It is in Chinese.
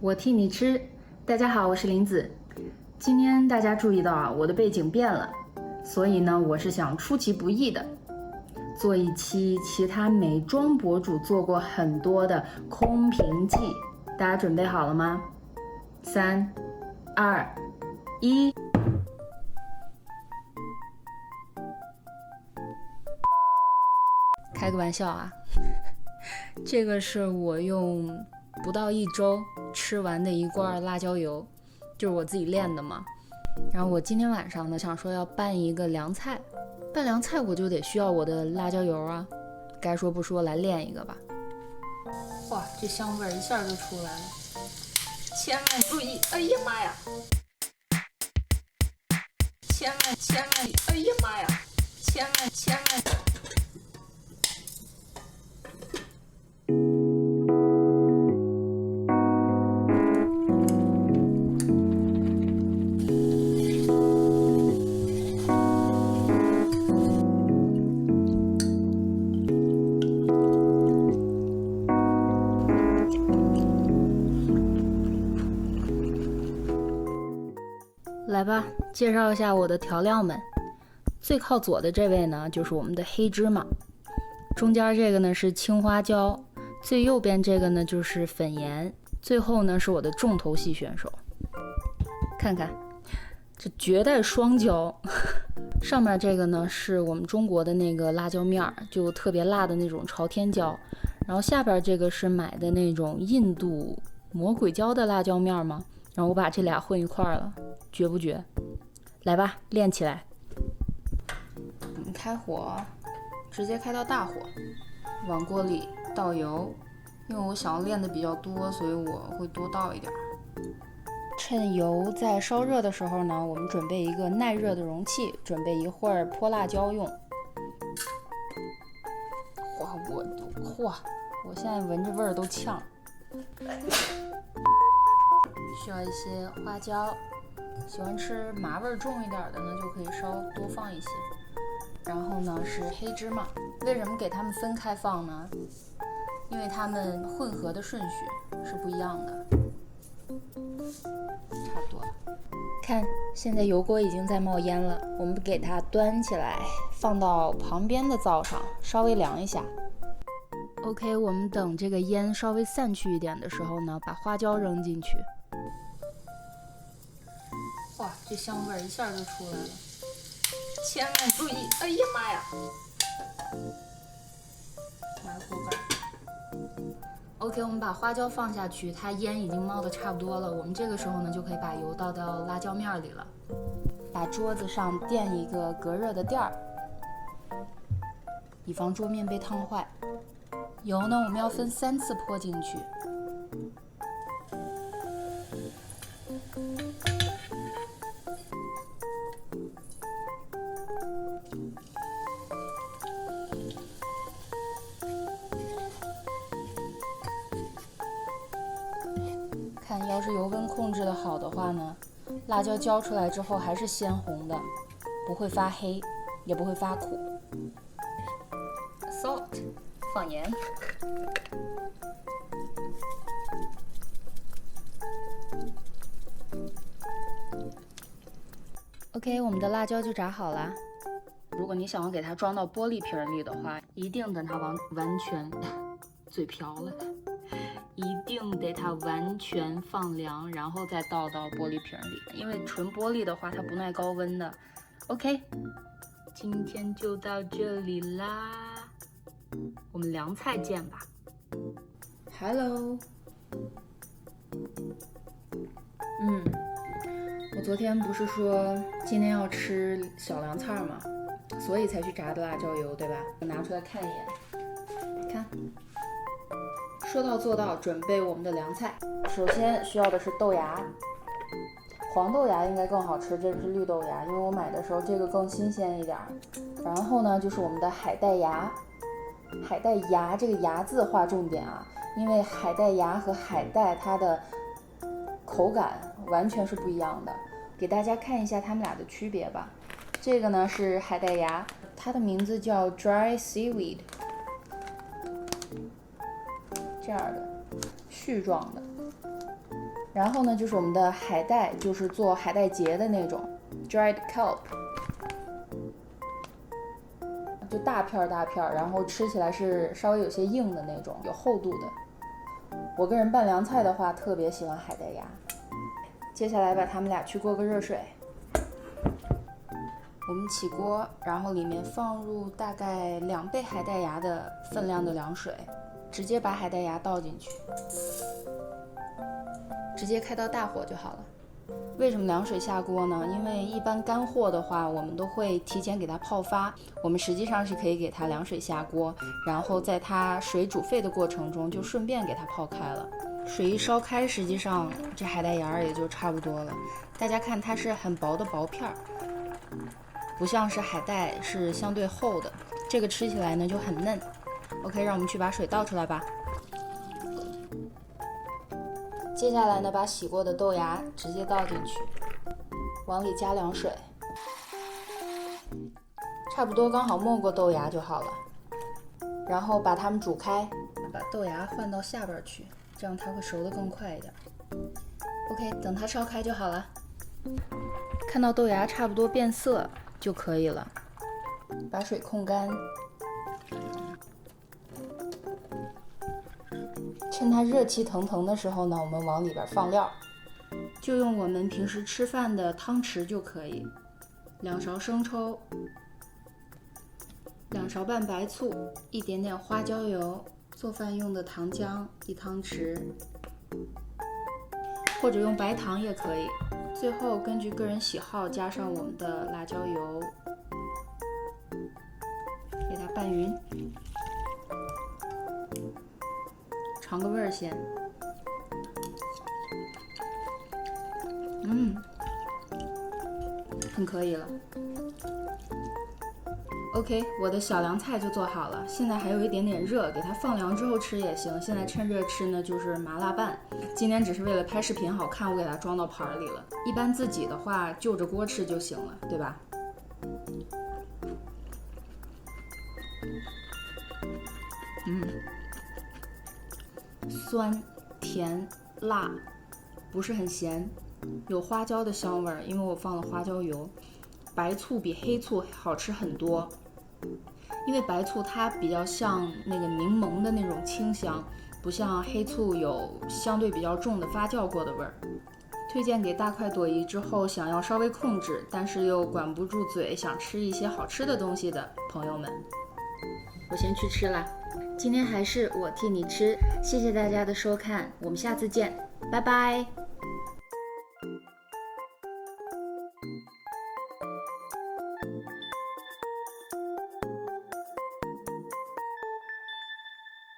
我替你吃。大家好，我是林子。今天大家注意到啊，我的背景变了，所以呢，我是想出其不意的做一期其他美妆博主做过很多的空瓶记。大家准备好了吗？3、2、1。开个玩笑啊，这个是我用不到1周吃完的一罐辣椒油，就是我自己炼的嘛。然后我今天晚上呢，想说要拌一个凉菜，拌凉菜我就得需要我的辣椒油啊。该说不说，来炼一个吧。哇，这香味儿一下就出来了，千万注意！哎呀妈呀！千万！哎呀妈呀！千万！来吧，介绍一下我的调料们。最靠左的这位呢，就是我们的黑芝麻，中间这个呢是青花椒，最右边这个呢就是粉盐，最后呢是我的重头戏选手。看看，这绝代双骄。上面这个呢是我们中国的那个辣椒面，就特别辣的那种朝天椒，然后下边这个是买的那种印度魔鬼椒的辣椒面嘛，然后我把这俩混一块了，绝不绝？来吧，练起来。我们开火，直接开到大火，往锅里倒油。因为我想要练的比较多，所以我会多倒一点。趁油在烧热的时候呢，我们准备一个耐热的容器，准备一会儿泼辣椒用。我现在闻着味儿都呛。需要一些花椒，喜欢吃麻味重一点的呢，就可以稍多放一些。然后呢是黑芝麻，为什么给它们分开放呢？因为它们混合的顺序是不一样的。差不多了，看，现在油锅已经在冒烟了，我们给它端起来，放到旁边的灶上，稍微凉一下。OK， 我们等这个烟稍微散去一点的时候呢，把花椒扔进去。哇，这香味儿一下就出来了，千万注意！哎呀妈呀！拿锅盖。OK， 我们把花椒放下去，它烟已经冒得差不多了。我们这个时候呢，就可以把油倒到辣椒面里了。把桌子上垫一个隔热的垫儿，以防桌面被烫坏。油呢，我们要分3次泼进去。看，要是油温控制的好的话呢，辣椒浇出来之后还是鲜红的，不会发黑，也不会发苦。Salt， 放盐。OK， 我们的辣椒就炸好了。如果你想要给它装到玻璃瓶里的话，一定等它完全嘴瓢了，一定得它完全放凉，然后再倒到玻璃瓶里，因为纯玻璃的话它不耐高温的。OK， 今天就到这里啦，我们凉菜见吧。Hello， 我昨天不是说今天要吃小凉菜吗？所以才去炸的辣椒油，对吧？我拿出来看一眼，看，说到做到，准备我们的凉菜。首先需要的是豆芽，黄豆芽应该更好吃，这个是绿豆芽，因为我买的时候这个更新鲜一点。然后呢，就是我们的海带芽，海带芽这个芽字划重点啊，因为海带芽和海带它的口感完全是不一样的，给大家看一下它们俩的区别吧。这个呢是海带芽，它的名字叫 dry seaweed， 这样的絮状的。然后呢，就是我们的海带，就是做海带结的那种 dried kelp， 就大片大片，然后吃起来是稍微有些硬的那种，有厚度的。我个人拌凉菜的话，特别喜欢海带芽。接下来把它们俩去过个热水。我们起锅，然后里面放入大概2倍海带芽的分量的凉水，直接把海带芽倒进去，直接开到大火就好了。为什么凉水下锅呢？因为一般干货的话，我们都会提前给它泡发，我们实际上是可以给它凉水下锅，然后在它水煮沸的过程中就顺便给它泡开了。水一烧开，实际上这海带芽也就差不多了。大家看，它是很薄的薄片儿，不像是海带是相对厚的，这个吃起来呢就很嫩。OK， 让我们去把水倒出来吧。接下来呢，把洗过的豆芽直接倒进去，往里加凉水，差不多刚好没过豆芽就好了。然后把它们煮开，把豆芽换到下边去，这样它会熟得更快一点。OK， 等它烧开就好了。看到豆芽差不多变色就可以了，把水控干。趁它热气腾腾的时候呢，我们往里边放料，就用我们平时吃饭的汤匙就可以。2勺生抽，2勺半白醋，一点点花椒油，做饭用的糖浆1汤匙，或者用白糖也可以。最后根据个人喜好加上我们的辣椒油，给它拌匀。尝个味儿先，很可以了。OK， 我的小凉菜就做好了，现在还有一点点热，给它放凉之后吃也行。现在趁热吃呢，就是麻辣拌。今天只是为了拍视频好看，我给它装到盘里了。一般自己的话就着锅吃就行了，对吧？酸、甜、辣，不是很咸，有花椒的香味儿，因为我放了花椒油。白醋比黑醋好吃很多，因为白醋它比较像那个柠檬的那种清香，不像黑醋有相对比较重的发酵过的味儿。推荐给大快朵颐之后想要稍微控制，但是又管不住嘴，想吃一些好吃的东西的朋友们。我先去吃了，今天还是我替你吃，谢谢大家的收看，我们下次见，拜拜。